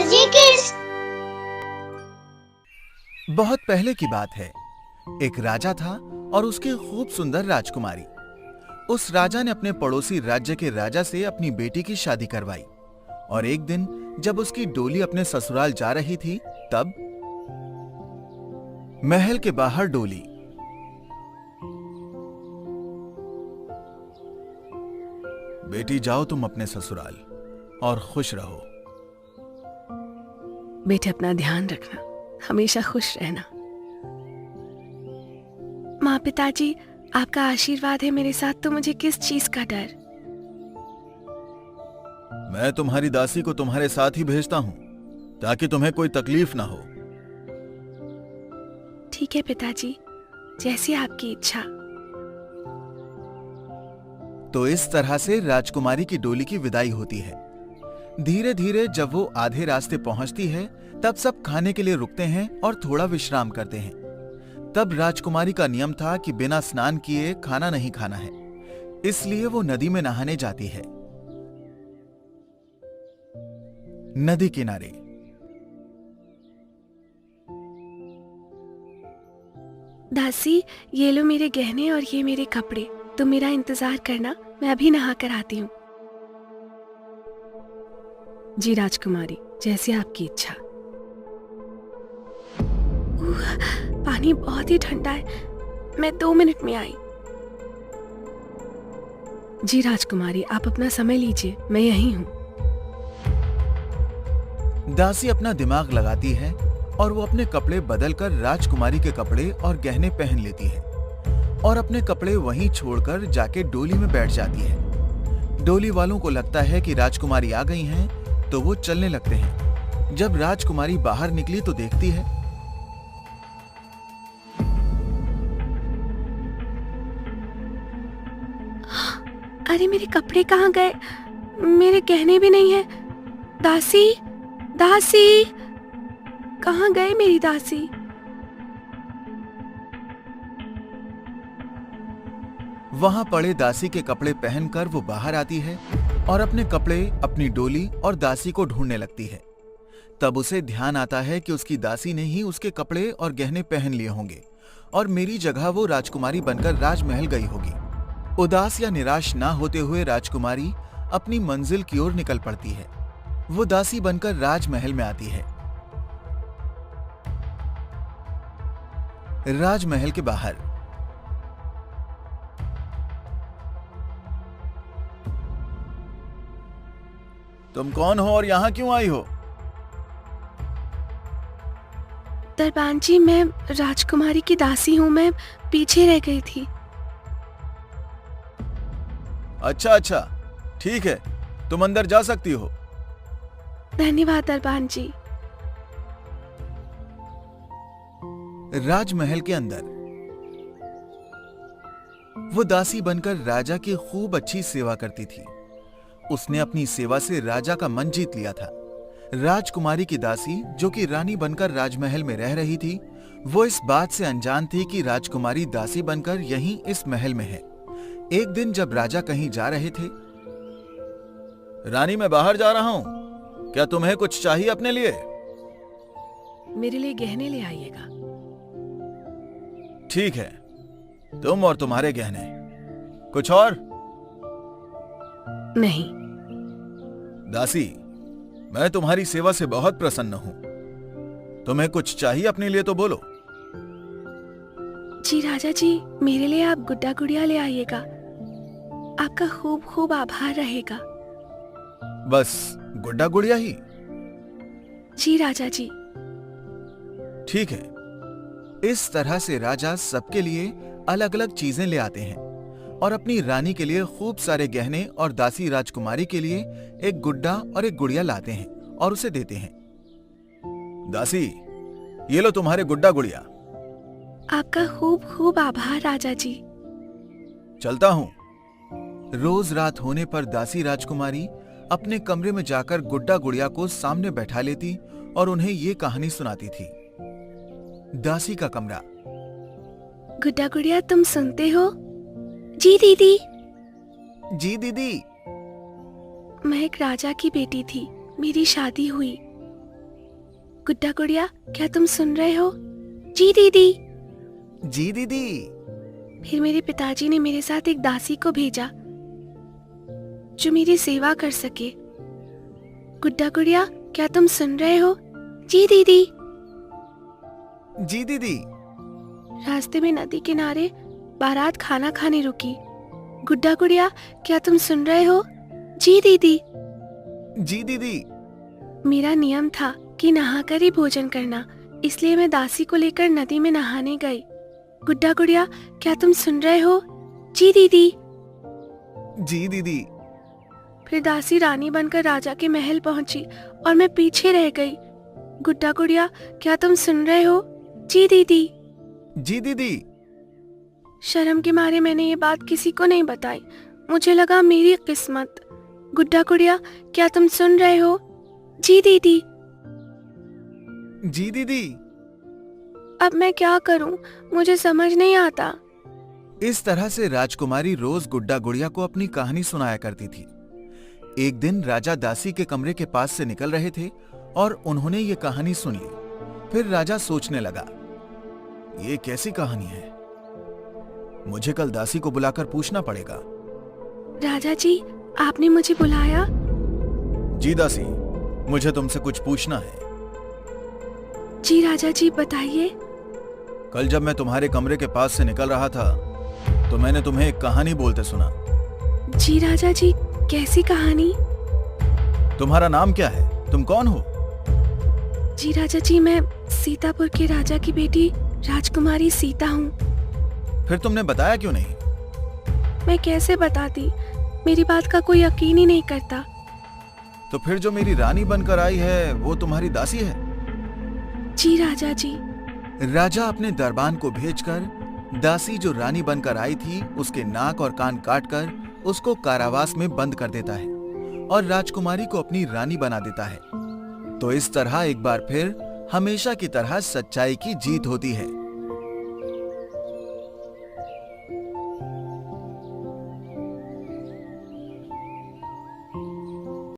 जी kids. बहुत पहले की बात है। एक राजा था और उसकी खूब सुंदर राजकुमारी। उस राजा ने अपने पड़ोसी राज्य के राजा से अपनी बेटी की शादी करवाई। और एक दिन जब उसकी डोली अपने ससुराल जा रही थी, तब महल के बाहर डोली। बेटी जाओ तुम अपने ससुराल और खुश रहो। बेटे अपना ध्यान रखना, हमेशा खुश रहना। माँ पिताजी, आपका आशीर्वाद है मेरे साथ, तो मुझे किस चीज का डर। मैं तुम्हारी दासी को तुम्हारे साथ ही भेजता हूं ताकि तुम्हें कोई तकलीफ ना हो। ठीक है पिताजी, जैसी आपकी इच्छा। तो इस तरह से राजकुमारी की डोली की विदाई होती है। धीरे धीरे जब वो आधे रास्ते पहुंचती है, तब सब खाने के लिए रुकते हैं और थोड़ा विश्राम करते हैं। तब राजकुमारी का नियम था कि बिना स्नान किए खाना नहीं खाना है, इसलिए वो नदी में नहाने जाती है। नदी किनारे दासी, ये लो मेरे गहने और ये मेरे कपड़े। तुम मेरा इंतजार करना, मैं अभी नहा कर आती हूँ। जी राजकुमारी, जैसे आपकी इच्छा। पानी बहुत ही ठंडा है, मैं 2 मिनट में आई। जी राजकुमारी, आप अपना समय लीजिए, मैं यहीं हूँ। दासी अपना दिमाग लगाती है और वो अपने कपड़े बदलकर राजकुमारी के कपड़े और गहने पहन लेती है और अपने कपड़े वहीं छोड़कर जाके डोली में बैठ जाती है। डोली वालों को लगता है कि राजकुमारी आ गई हैं, तो वो चलने लगते हैं। जब राजकुमारी बाहर निकली तो देखती है अरे मेरे कपड़े कहाँ गए? मेरे गहने भी नहीं है। दासी, दासी, कहाँ गए मेरी दासी? वहां पड़े दासी के कपड़े पहनकर वो बाहर आती है और अपने कपड़े, अपनी डोली और दासी को ढूंढने लगती है। तब उसे ध्यान आता है कि उसकी दासी ने ही उसके कपड़े और गहने पहन लिए होंगे और मेरी जगह वो राजकुमारी बनकर राजमहल गई होगी। उदास या निराश ना होते हुए राजकुमारी अपनी मंजिल की ओर निकल पड़ती है। वो दासी बनकर राजमहल में आती है। राजमहल के बाहर तुम कौन हो और यहां क्यों आई हो? दरबान जी, मैं राजकुमारी की दासी हूँ, मैं पीछे रह गई थी। अच्छा अच्छा, ठीक है, तुम अंदर जा सकती हो। धन्यवाद दरबान जी। राजमहल के अंदर वो दासी बनकर राजा की खूब अच्छी सेवा करती थी। उसने अपनी सेवा से राजा का मन जीत लिया था। राजकुमारी की दासी, जो कि रानी बनकर राजमहल में रह रही थी, वो इस बात से अनजान थी कि राजकुमारी दासी बनकर यहीं इस महल में है। एक दिन जब राजा कहीं जा रहे थे, रानी मैं बाहर जा रहा हूं, क्या तुम्हें कुछ चाहिए अपने लिए? मेरे लिए गहने ले आइएगा। ठीक है, तुम और तुम्हारे गहने। कुछ और? नहीं। दासी, मैं तुम्हारी सेवा से बहुत प्रसन्न हूं। तुम्हें कुछ चाहिए अपने लिए तो बोलो। जी राजा जी, मेरे लिए आप गुड्डा गुड़िया ले आइएगा। आपका खूब खूब आभार रहेगा। बस गुड्डा गुड़िया ही? जी राजा जी। ठीक है। इस तरह से राजा सबके लिए अलग अलग चीजें ले आते हैं और अपनी रानी के लिए खूब सारे गहने और दासी राजकुमारी के लिए एक गुड्डा और एक गुड़िया लाते हैं और उसे देते हैं। दासी, ये लो तुम्हारे गुड्डा गुड़िया। आपका खूब खूब आभार राजा जी। चलता हूं। रोज रात होने पर दासी राजकुमारी अपने कमरे में जाकर गुड्डा गुड़िया को सामने बैठा लेती और उन्हें ये कहानी सुनाती थी। दासी का कमरा। गुड्डा गुड़िया, तुम सुनते हो? जी दीदी। जी दीदी। मैं एक राजा की बेटी थी, मेरी शादी हुई। गुड्डा गुड़िया, क्या तुम सुन रहे हो? जी दीदी। जी दीदी। फिर मेरे पिताजी ने मेरे साथ एक दासी को भेजा जो मेरी सेवा कर सके। गुड्डा गुड़िया, क्या तुम सुन रहे हो? जी दीदी। जी दीदी। रास्ते में नदी किनारे बारात खाना खाने रुकी। गुड्डा गुड़िया, क्या तुम सुन रहे हो? जी दीदी। जी दीदी। मेरा नियम था कि नहाकर ही भोजन करना, इसलिए मैं दासी को लेकर नदी में नहाने गई। गुड्डा गुड़िया, क्या तुम सुन रहे हो? जी दीदी। जी दीदी। फिर दासी रानी बनकर राजा के महल पहुंची और मैं पीछे रह गई। गुड्डा गुड़िया, क्या तुम सुन रहे हो? जी दीदी। जी दीदी। शर्म के मारे मैंने ये बात किसी को नहीं बताई। मुझे लगा मेरी किस्मत। गुड्डा गुड़िया, क्या तुम सुन रहे हो? जी दीदी। जी दीदी। अब मैं क्या करूं? मुझे समझ नहीं आता। इस तरह से राजकुमारी रोज गुड्डा गुड़िया को अपनी कहानी सुनाया करती थी। एक दिन राजा दासी के कमरे के पास से निकल रहे थे और उन्होंने ये कहानी सुन ली। फिर राजा सोचने लगा, ये कैसी कहानी है? मुझे कल दासी को बुलाकर पूछना पड़ेगा। राजा जी, आपने मुझे बुलाया? जी दासी, मुझे तुमसे कुछ पूछना है। जी राजा जी, बताइए। कल जब मैं तुम्हारे कमरे के पास से निकल रहा था तो मैंने तुम्हें एक कहानी बोलते सुना। जी राजा जी, कैसी कहानी? तुम्हारा नाम क्या है? तुम कौन हो? जी राजा जी, मैं सीतापुर के राजा की बेटी राजकुमारी सीता हूँ। फिर तुमने बताया क्यों नहीं? मैं कैसे बताती? मेरी बात का कोई यकीन ही नहीं करता। तो फिर जो मेरी रानी बनकर आई है वो तुम्हारी दासी है? जी राजा जी। राजा अपने दरबान को भेजकर दासी जो रानी बनकर आई थी उसके नाक और कान काटकर उसको कारावास में बंद कर देता है और राजकुमारी को अपनी रानी बना देता है। तो इस तरह एक बार फिर हमेशा की तरह सच्चाई की जीत होती है।